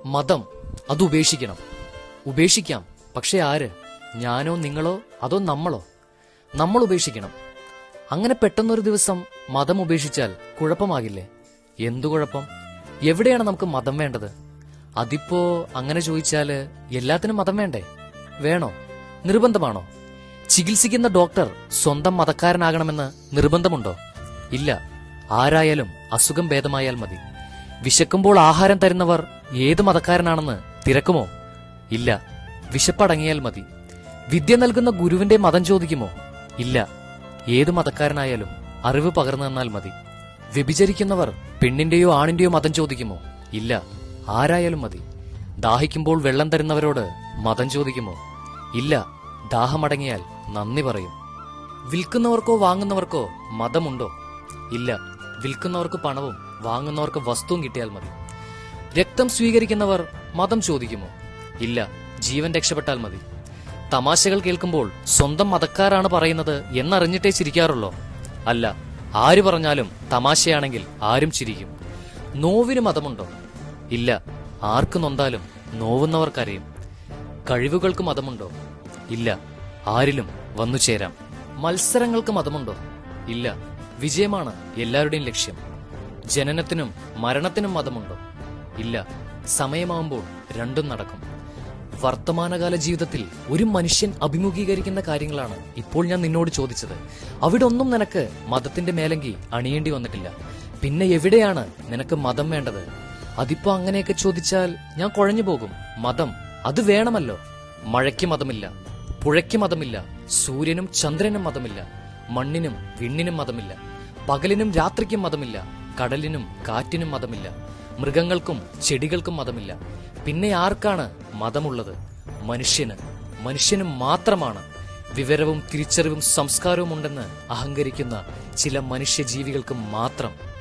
മതം അത് ഉപേക്ഷിക്കണം. ഉപേക്ഷിക്കാം. പക്ഷെ ആര്? ഞാനോ നിങ്ങളോ അതോ നമ്മളോ? നമ്മൾ ഉപേക്ഷിക്കണം. അങ്ങനെ പെട്ടെന്നൊരു ദിവസം മതം ഉപേക്ഷിച്ചാൽ കുഴപ്പമാകില്ലേ? എന്തു കുഴപ്പം? എവിടെയാണ് നമുക്ക് മതം വേണ്ടത്? അതിപ്പോ അങ്ങനെ ചോദിച്ചാല് എല്ലാത്തിനും മതം വേണ്ടേ? വേണോ? നിർബന്ധമാണോ? ചികിത്സിക്കുന്ന ഡോക്ടർ സ്വന്തം മതക്കാരനാകണമെന്ന് നിർബന്ധമുണ്ടോ? ഇല്ല. ആരായാലും അസുഖം ഭേദമായാൽ മതി. വിശക്കുമ്പോൾ ആഹാരം തരുന്നവർ ഏത് മതക്കാരനാണെന്ന് തിരക്കുമോ? ഇല്ല. വിശപ്പടങ്ങിയാൽ മതി. വിദ്യ നൽകുന്ന ഗുരുവിന്റെ മതം ചോദിക്കുമോ? ഇല്ല. ഏത് മതക്കാരനായാലും അറിവ് പകർന്നു തന്നാൽ മതി. വ്യഭിചരിക്കുന്നവർ പെണ്ണിന്റെയോ ആണിന്റെയോ മതം ചോദിക്കുമോ? ഇല്ല. ആരായാലും മതി. ദാഹിക്കുമ്പോൾ വെള്ളം തരുന്നവരോട് മതം ചോദിക്കുമോ? ഇല്ല. ദാഹമടങ്ങിയാൽ നന്ദി പറയും. വിൽക്കുന്നവർക്കോ വാങ്ങുന്നവർക്കോ മതമുണ്ടോ? ഇല്ല. വിൽക്കുന്നവർക്ക് പണവും വാങ്ങുന്നവർക്ക് വസ്തുവും കിട്ടിയാൽ മതി. രക്തം സ്വീകരിക്കുന്നവർ മതം ചോദിക്കുമോ? ഇല്ല. ജീവൻ രക്ഷപ്പെട്ടാൽ മതി. തമാശകൾ കേൾക്കുമ്പോൾ സ്വന്തം മതക്കാരാണ് പറയുന്നത് എന്നറിഞ്ഞിട്ടേ ചിരിക്കാറുള്ളോ? അല്ല. ആര് പറഞ്ഞാലും തമാശയാണെങ്കിൽ ആരും ചിരിക്കും. നോവിന് മതമുണ്ടോ? ഇല്ല. ആർക്ക് നൊന്താലും നോവുന്നവർക്കറിയും. കഴിവുകൾക്ക് മതമുണ്ടോ? ഇല്ല. ആരിലും വന്നു ചേരാം. മത്സരങ്ങൾക്ക് മതമുണ്ടോ? ഇല്ല. വിജയമാണ് എല്ലാവരുടെയും ലക്ഷ്യം. ജനനത്തിനും മരണത്തിനും മതമുണ്ടോ? ഇല്ല. സമയമാകുമ്പോൾ രണ്ടും നടക്കും. വർത്തമാനകാല ജീവിതത്തിൽ ഒരു മനുഷ്യൻ അഭിമുഖീകരിക്കുന്ന കാര്യങ്ങളാണ് ഇപ്പോൾ ഞാൻ നിന്നോട് ചോദിച്ചത്. അവിടെ ഒന്നും നിനക്ക് മതത്തിന്റെ മേലങ്കി അണിയേണ്ടി വന്നിട്ടില്ല. പിന്നെ എവിടെയാണ് നിനക്ക് മതം വേണ്ടത്? അതിപ്പോ അങ്ങനെയൊക്കെ ചോദിച്ചാൽ ഞാൻ കുഴഞ്ഞു പോകും. മതം അത് വേണമല്ലോ. മഴയ്ക്ക് മതമില്ല, പുഴയ്ക്ക് മതമില്ല, സൂര്യനും ചന്ദ്രനും മതമില്ല, മണ്ണിനും വിണ്ണിനും മതമില്ല, പകലിനും രാത്രിക്കും മതമില്ല, കടലിനും കാറ്റിനും മതമില്ല, മൃഗങ്ങൾക്കും ചെടികൾക്കും മതമില്ല. പിന്നെ ആർക്കാണ് മതമുള്ളത്? മനുഷ്യന് മാത്രമാണ്. വിവരവും തിരിച്ചറിവും സംസ്കാരവും ഉണ്ടെന്ന് അഹങ്കരിക്കുന്ന ചില മനുഷ്യജീവികൾക്ക് മാത്രം.